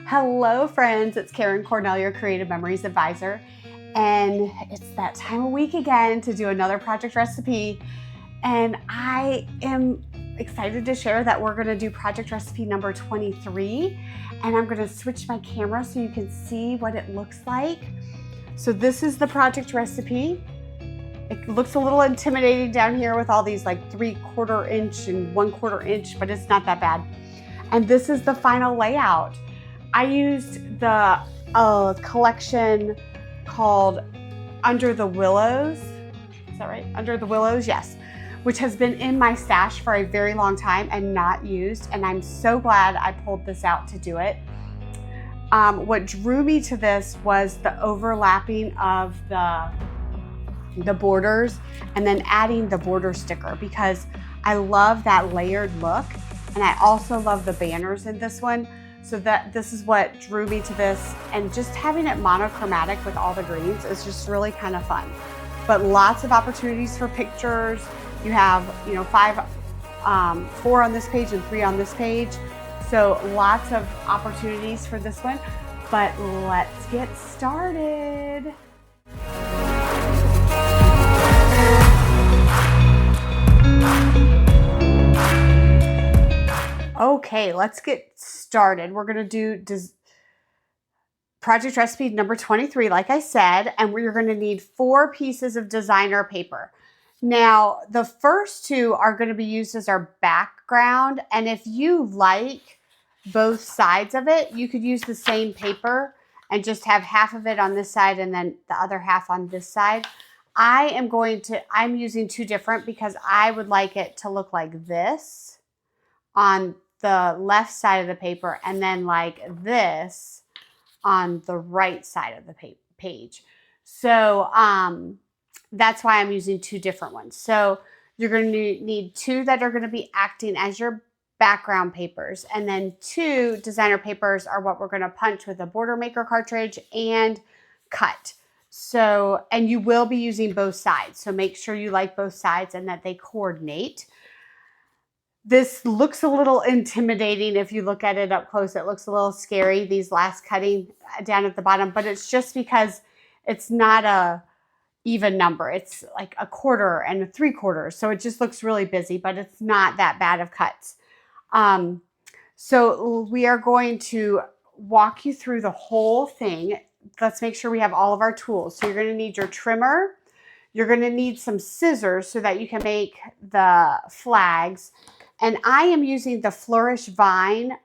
Hello friends, it's Karen Cornell, your Creative Memories Advisor, and it's that time of week again to do another project recipe, and I am excited to share that we're going to do project recipe number 23, and I'm going to switch my camera so you can see what it looks like. So this is the project recipe. It looks a little intimidating down here with all these like 3/4 inch and 1/4 inch, but it's not that bad. And this is the final layout. I used the collection called Under the Willows. Is that right? Under the Willows, yes. Which has been in my stash for a very long time and not used. And I'm so glad I pulled this out to do it. What drew me to this was the overlapping of the borders and then adding the border sticker, because I love that layered look. And I also love the banners in this one. So this is what drew me to this, and just having it monochromatic with all the greens is just really kind of fun. But lots of opportunities for pictures. You have, 4 on this page and 3 on this page. So lots of opportunities for this one, but let's get started. Okay, let's get started. We're going to do project recipe number 23, like I said, and we're going to need 4 pieces of designer paper. Now, the first 2 are going to be used as our background, and if you like both sides of it, you could use the same paper and just have half of it on this side and then the other half on this side. I'm using 2 different because I would like it to look like this on the left side of the paper and then like this on the right side of the page. So that's why I'm using 2 different ones. So you're going to need 2 that are going to be acting as your background papers, and then 2 designer papers are what we're going to punch with a border maker cartridge and cut. So, and you will be using both sides. So make sure you like both sides and that they coordinate. This looks a little intimidating if you look at it up close. It looks a little scary, these last cutting down at the bottom, but it's just because it's not a even number. It's like 1/4 and 3/4. So it just looks really busy, but it's not that bad of cuts. So we are going to walk you through the whole thing. Let's make sure we have all of our tools. So you're going to need your trimmer. You're going to need some scissors so that you can make the flags. And I am using the Fourish Vine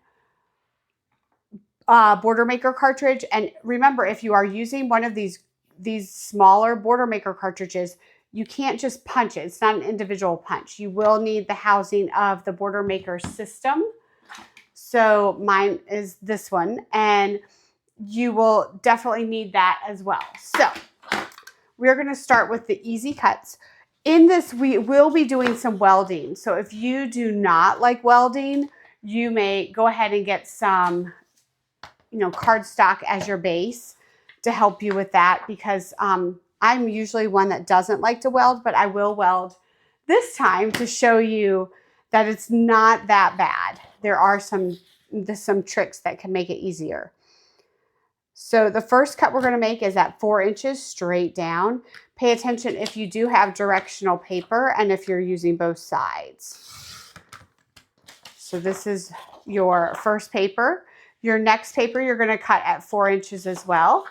border maker cartridge. And remember, if you are using one of these smaller border maker cartridges, you can't just punch it. It's not an individual punch. You will need the housing of the border maker system. So mine is this one, and you will definitely need that as well. So we're going to start with the easy cuts. In this, we will be doing some welding. So if you do not like welding, you may go ahead and get some, cardstock as your base to help you with that, because I'm usually one that doesn't like to weld, but I will weld this time to show you that it's not that bad. There are some tricks that can make it easier. So the first cut we're going to make is at 4 inches straight down. Pay attention if you do have directional paper and if you're using both sides. So this is your first paper. Your next paper you're going to cut at 4 inches as well.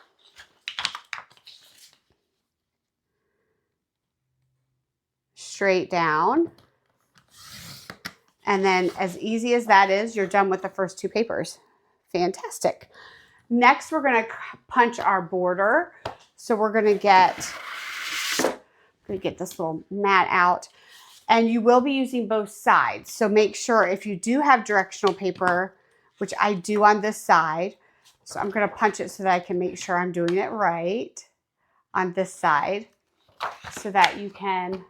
Straight down. And then as easy as that is, you're done with the first 2 papers. Fantastic. Next, we're going to punch our border. So we're going to get this little mat out, and you will be using both sides. So make sure if you do have directional paper, which I do on this side, so I'm going to punch it so that I can make sure I'm doing it right on this side so that you can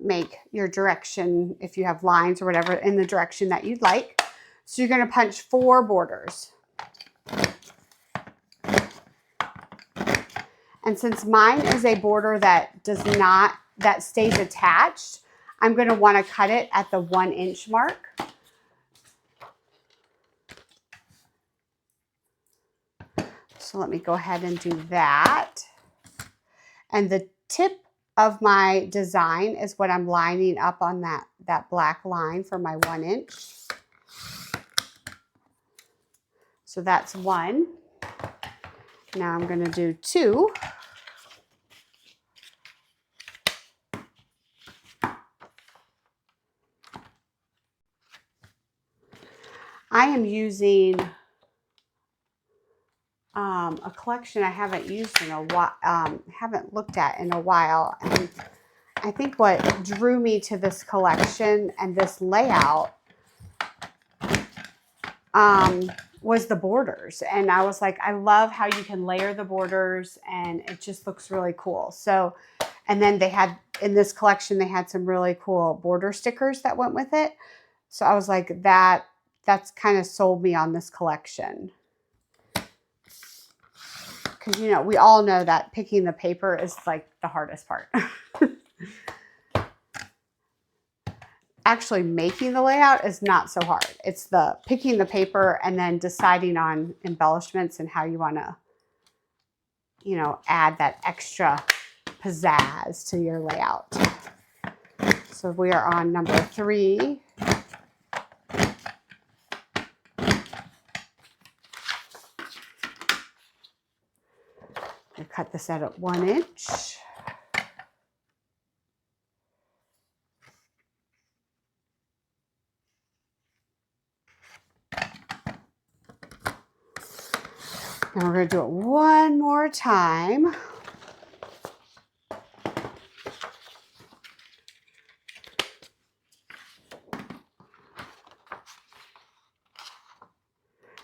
make your direction, if you have lines or whatever, in the direction that you'd like. So you're going to punch 4 borders. And since mine is a border that stays attached, I'm going to want to cut it at the 1 inch mark. So let me go ahead and do that. And the tip of my design is what I'm lining up on that black line for my 1 inch. So that's 1. Now I'm going to do 2. I am using a collection I haven't used in a while, haven't looked at in a while. And I think what drew me to this collection and this layout was the borders. And I was like, I love how you can layer the borders and it just looks really cool. So, and then they had, in this collection, they had some really cool border stickers that went with it. So I was like, that's kind of sold me on this collection. Because, you know, we all know that picking the paper is like the hardest part. Actually making the layout is not so hard. It's the picking the paper and then deciding on embellishments and how you want to, you know, add that extra pizzazz to your layout. So we are on number 3. I cut this out at 1 inch. And we're going to do it one more time.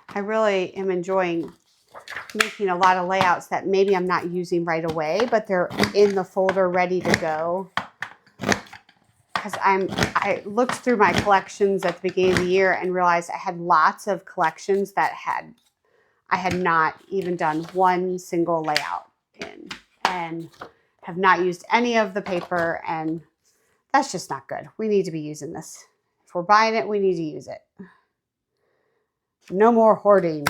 I really am enjoying making a lot of layouts that maybe I'm not using right away, but they're in the folder ready to go. Because I looked through my collections at the beginning of the year and realized I had lots of collections that I had not even done one single layout in and have not used any of the paper, and that's just not good. We need to be using this. If we're buying it, we need to use it. No more hoarding.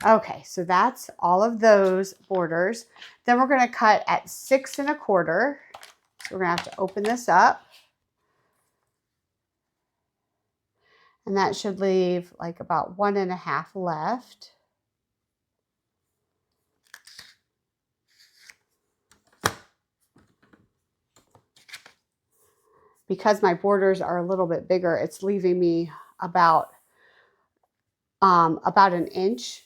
Okay, so that's all of those borders. Then we're going to cut at 6 1/4. So we're going to have to open this up. And that should leave like about 1 1/2 left. Because my borders are a little bit bigger, it's leaving me about 1 inch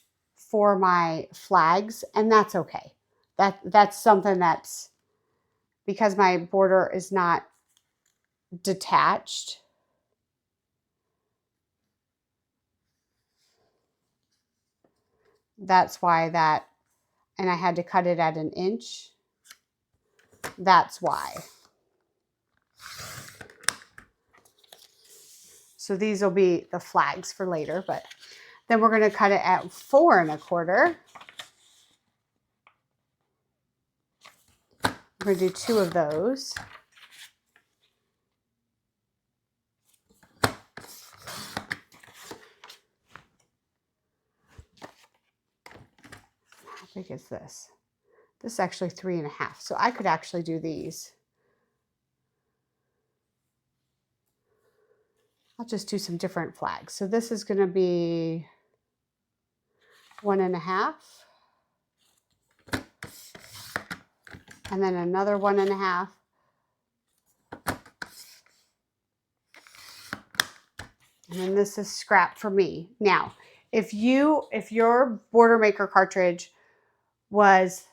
for my flags, and that's okay. That's something that's, because my border is not detached. That's why that, and I had to cut it at 1 inch. That's why. So these will be the flags for later, but then we're going to cut it at 4 1/4. We're going to do 2 of those. How big is this? This is actually 3 1/2. So I could actually do these. I'll just do some different flags. So this is going to be 1 1/2. And then another 1 1/2. And then this is scrap for me. Now, if your border maker cartridge was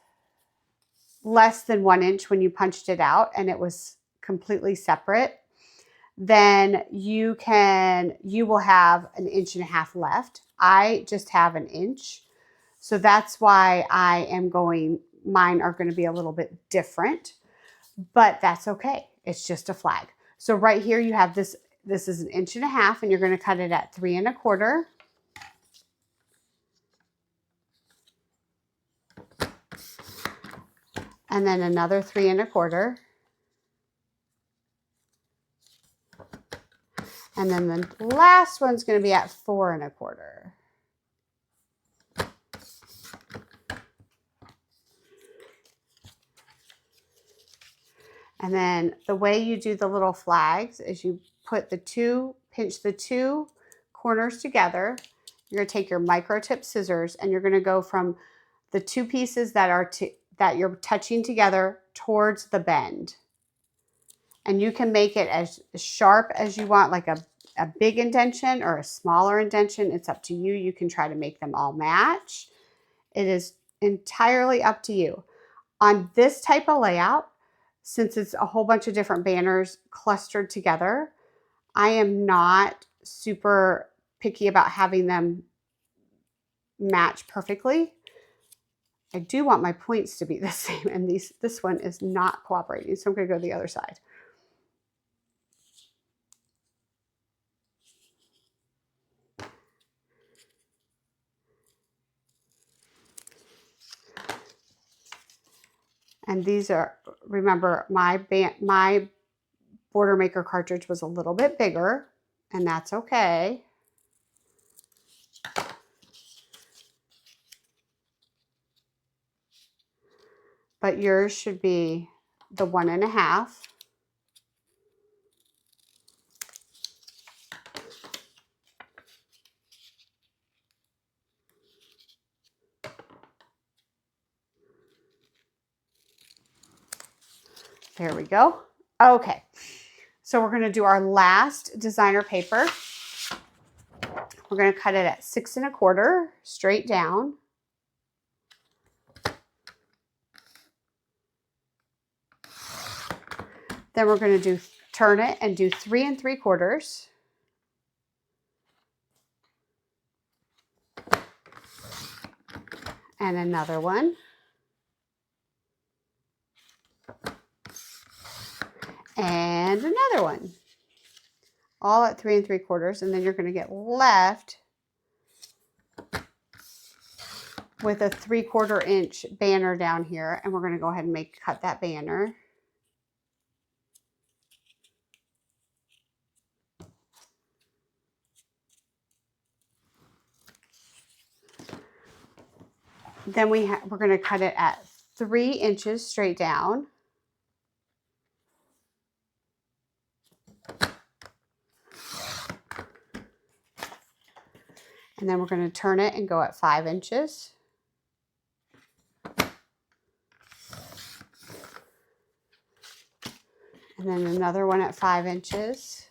less than 1 inch when you punched it out and it was completely separate, then you will have 1 1/2 left. I just have 1 inch. So that's why mine are going to be a little bit different, but that's okay. It's just a flag. So right here you have this is 1 1/2 and you're going to cut it at 3 1/4. And then another 3 1/4. And then the last one's going to be at 4 1/4. And then the way you do the little flags is you put pinch the two corners together. You're going to take your micro tip scissors and you're going to go from the two pieces that you're touching together towards the bend. And you can make it as sharp as you want, like a big indentation or a smaller indentation. It's up to you. You can try to make them all match. It is entirely up to you. On this type of layout, since it's a whole bunch of different banners clustered together, I am not super picky about having them match perfectly. I do want my points to be the same, and this one is not cooperating, so I'm going to go to the other side. And these are, remember, my border maker cartridge was a little bit bigger, and that's okay. But yours should be the 1.5. There we go. Okay, so we're going to do our last designer paper. We're going to cut it at 6 1/4 straight down. Then we're going to turn it and do 3 3/4. And another one. And another one. All at 3 3/4. And then you're going to get left with a 3/4 inch banner down here. And we're going to go ahead and cut that banner. Then we're going to cut it at 3 inches straight down. And then we're going to turn it and go at 5 inches. And then another one at 5 inches.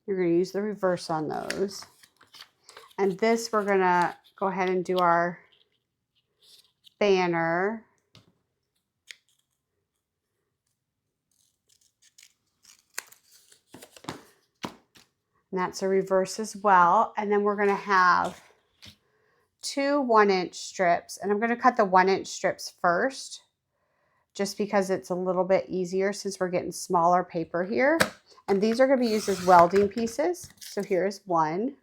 You're going to use the reverse on those. And this, we're going to go ahead and do our banner. And that's a reverse as well. And then we're going to have 2 1-inch strips. And I'm going to cut the 1-inch strips first, just because it's a little bit easier since we're getting smaller paper here. And these are going to be used as welding pieces. So here's one.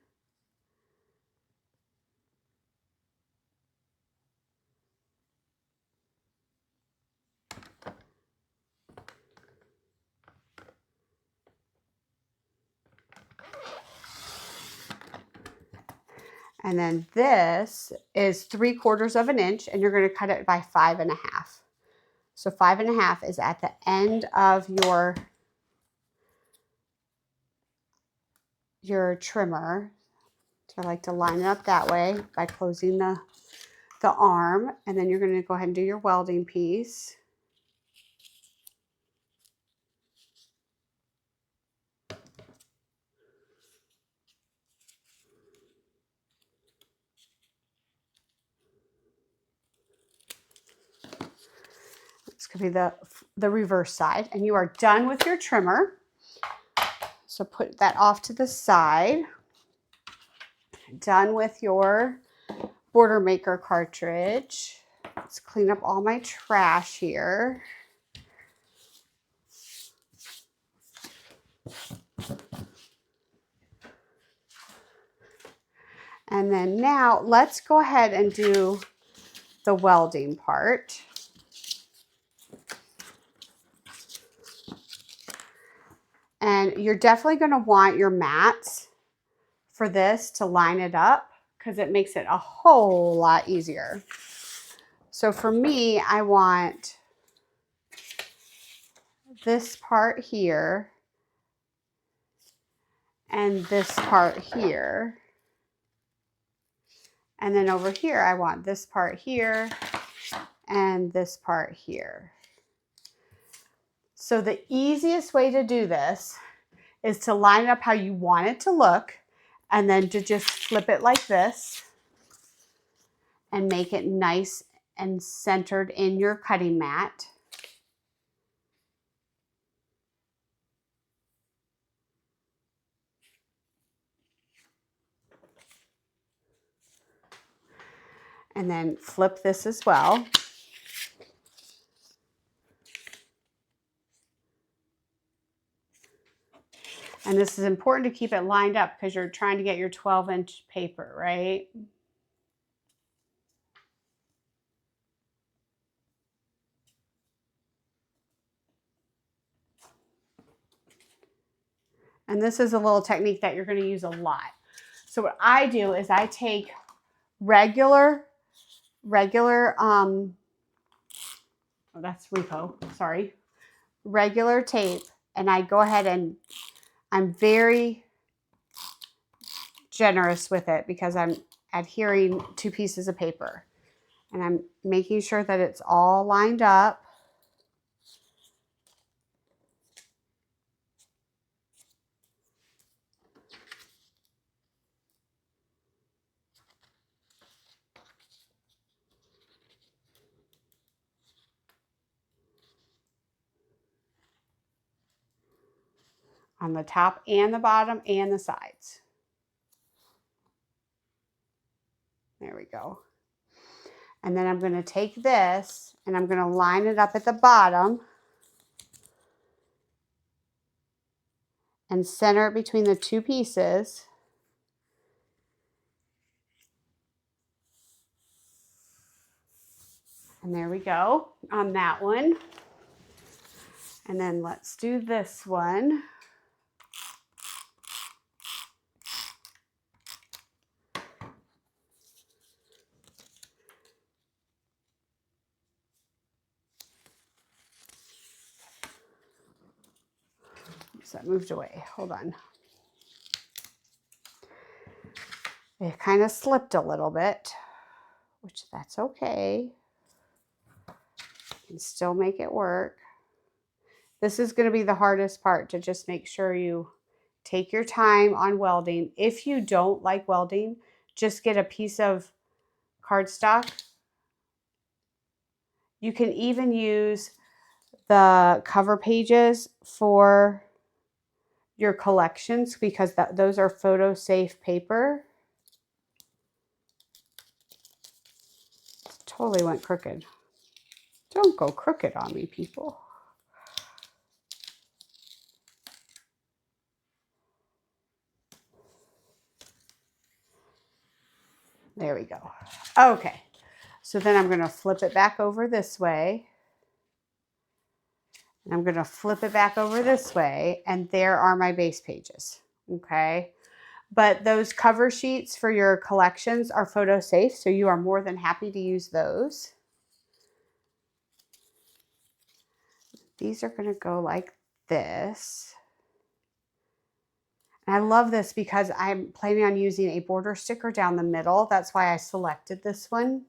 And then this is 3/4 of an inch, and you're going to cut it by 5 1/2. So 5 1/2 is at the end of your trimmer. So I like to line it up that way by closing the arm, and then you're going to go ahead and do your welding piece. This could be the reverse side, and you are done with your trimmer. So put that off to the side. Done with your border maker cartridge. Let's clean up all my trash here. And then now let's go ahead and do the welding part. And you're definitely going to want your mats for this to line it up, because it makes it a whole lot easier. So for me, I want this part here and this part here. And then over here, I want this part here and this part here. So the easiest way to do this is to line it up how you want it to look and then to just flip it like this and make it nice and centered in your cutting mat. And then flip this as well. And this is important to keep it lined up because you're trying to get your 12-inch paper, right? And this is a little technique that you're going to use a lot. So what I do is I take regular, oh, that's repo, sorry, regular tape, and I go ahead and I'm very generous with it because I'm adhering 2 pieces of paper. And I'm making sure that it's all lined up. On the top and the bottom and the sides. There we go. And then I'm going to take this and I'm going to line it up at the bottom and center it between the 2 pieces. And there we go on that one. And then let's do this one. So that moved away. Hold on. It kind of slipped a little bit, which that's okay. You can still make it work. This is going to be the hardest part, to just make sure you take your time on welding. If you don't like welding, just get a piece of cardstock. You can even use the cover pages for your collections because those are photo safe paper. Totally went crooked. Don't go crooked on me, people. There we go. Okay, so then I'm going to flip it back over this way. And I'm going to flip it back over this way, and there are my base pages. Okay, but those cover sheets for your collections are photo safe, so you are more than happy to use those. These are going to go like this. And I love this because I'm planning on using a border sticker down the middle. That's why I selected this one.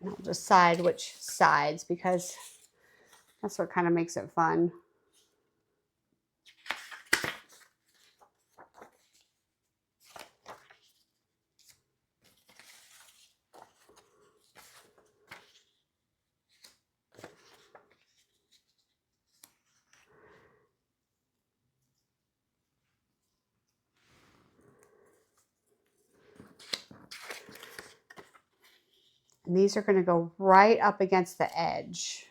And I'll decide which sides because that's what kind of makes it fun. And these are going to go right up against the edge.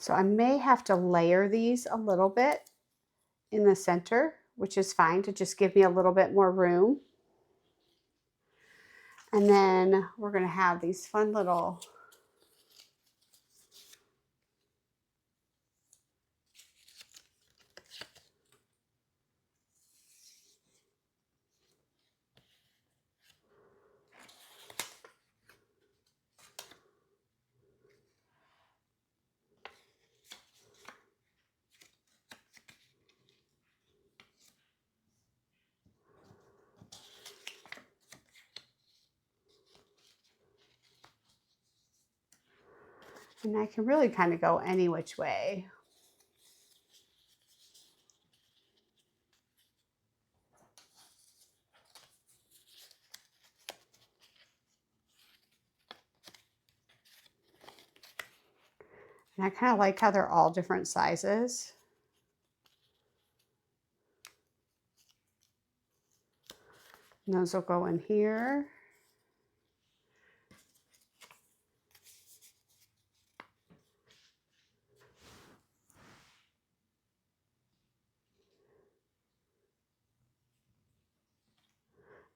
So I may have to layer these a little bit in the center, which is fine to just give me a little bit more room. And then we're going to have these fun little and I can really kind of go any which way. And I kind of like how they're all different sizes. And those will go in here.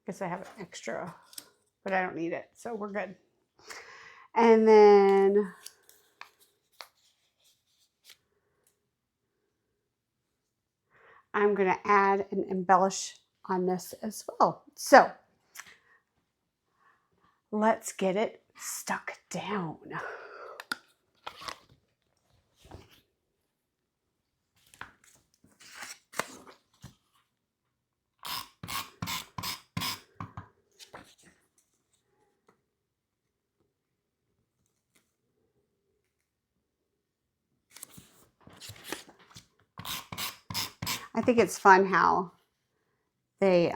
Guess I have an extra, but I don't need it, so we're good. And then I'm going to add and embellish on this as well. So let's get it stuck down. I think it's fun how they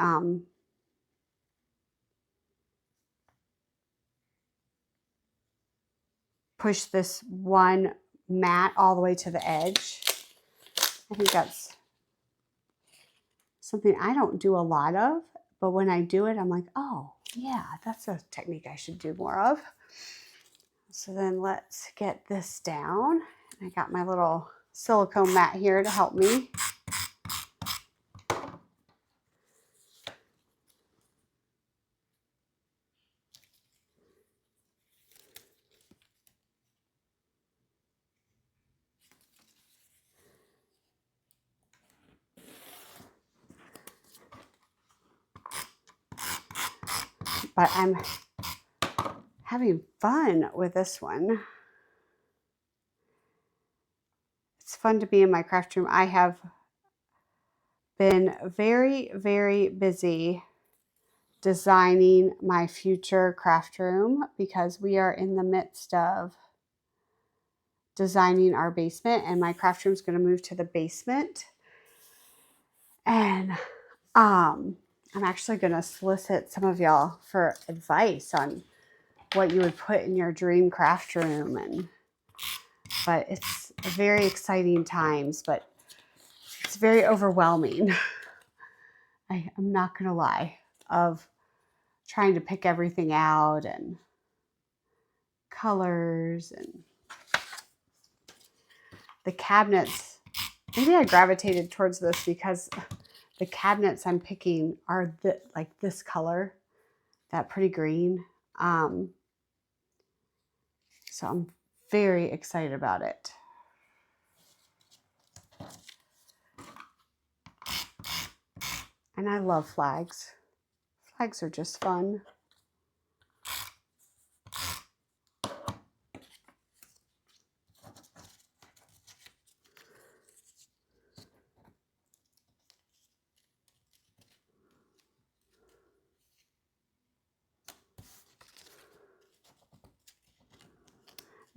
push this one mat all the way to the edge. I think that's something I don't do a lot of, but when I do it, I'm like, oh yeah, that's a technique I should do more of. So then let's get this down. I got my little silicone mat here to help me. But I'm having fun with this one. It's fun to be in my craft room. I have been very, very busy designing my future craft room because we are in the midst of designing our basement, and my craft room is going to move to the basement. And I'm actually going to solicit some of y'all for advice on what you would put in your dream craft room. But it's very exciting times, but it's very overwhelming. I'm not going to lie, of trying to pick everything out and colors and the cabinets. Maybe I gravitated towards this because the cabinets I'm picking are like this color, that pretty green. So I'm very excited about it. And I love flags. Flags are just fun.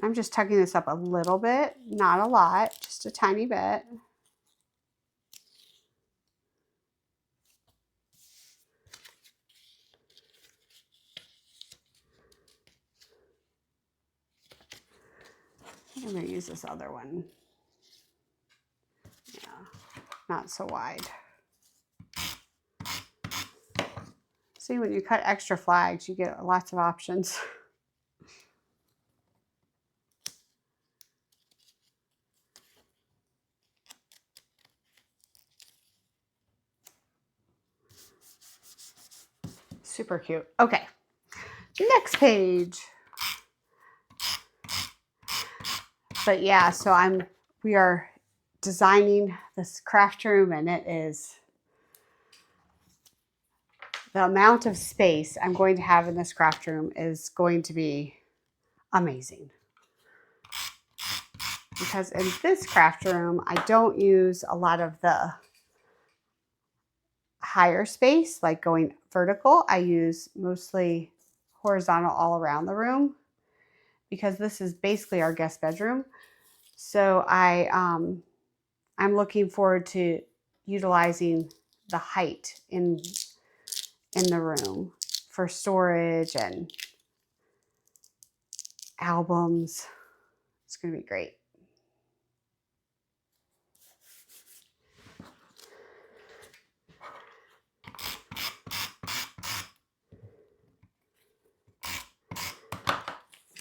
I'm just tucking this up a little bit, not a lot, just a tiny bit. I'm going to use this other one. Yeah, not so wide. See, when you cut extra flags, you get lots of options. Super cute. Okay, next page. But yeah, so we are designing this craft room, and it is the amount of space I'm going to have in this craft room is going to be amazing. Because in this craft room, I don't use a lot of the higher space, like going vertical. I use mostly horizontal all around the room because this is basically our guest bedroom. So I'm looking forward to utilizing the height in the room for storage and albums. It's going to be great.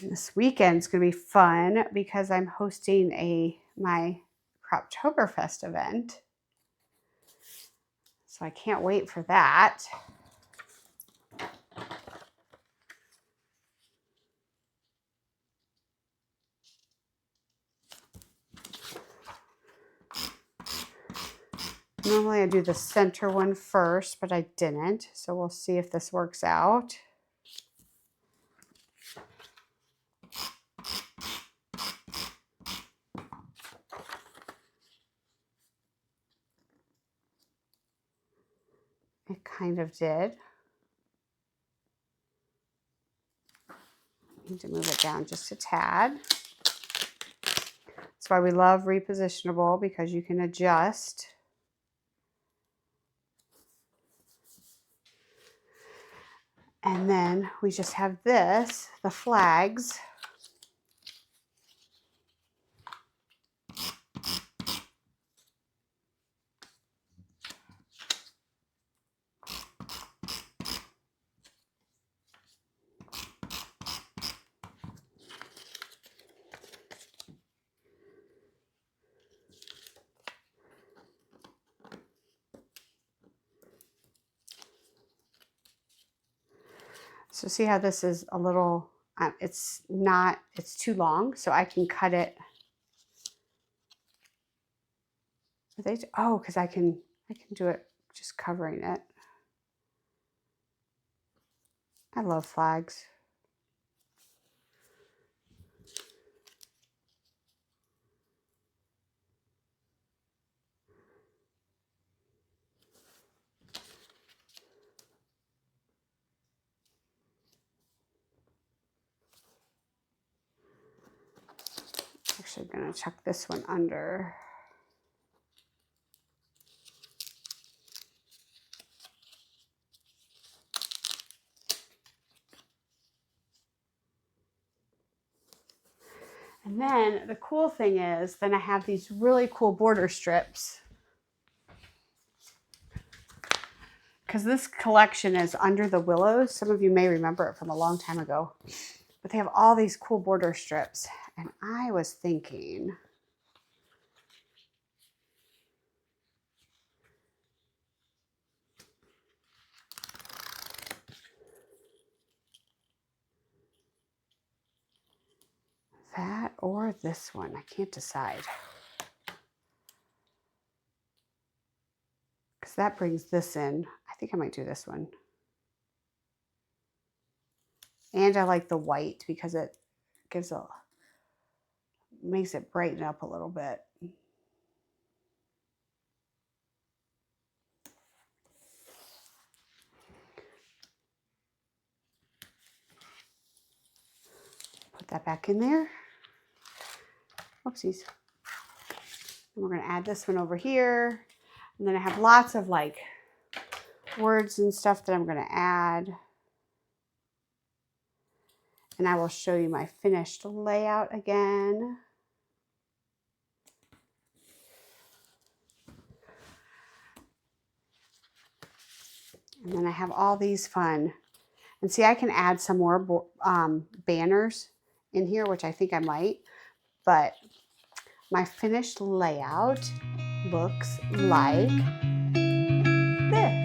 This weekend's going to be fun because I'm hosting my Croptoberfest event. So I can't wait for that. Normally I do the center one first, but I didn't. So we'll see if this works out. It kind of did. Need to move it down just a tad. That's why we love repositionable, because you can adjust. And then we just have this, the flags. So see how this is a little, it's too long, so I can cut it. Oh, because I can do it just covering it. I love flags. Actually, I'm going to tuck this one under. And then the cool thing is, then I have these really cool border strips. Because this collection is under the Willows. Some of you may remember it from a long time ago. But they have all these cool border strips. And I was thinking, that or this one. I can't decide. Because that brings this in. I think I might do this one. And I like the white because it makes it brighten up a little bit. Put that back in there. Oopsies. And we're going to add this one over here. And then I have lots of like words and stuff that I'm going to add. And I will show you my finished layout again. And then I have all these fun. And see, I can add some more banners in here, which I think I might. But my finished layout looks like this.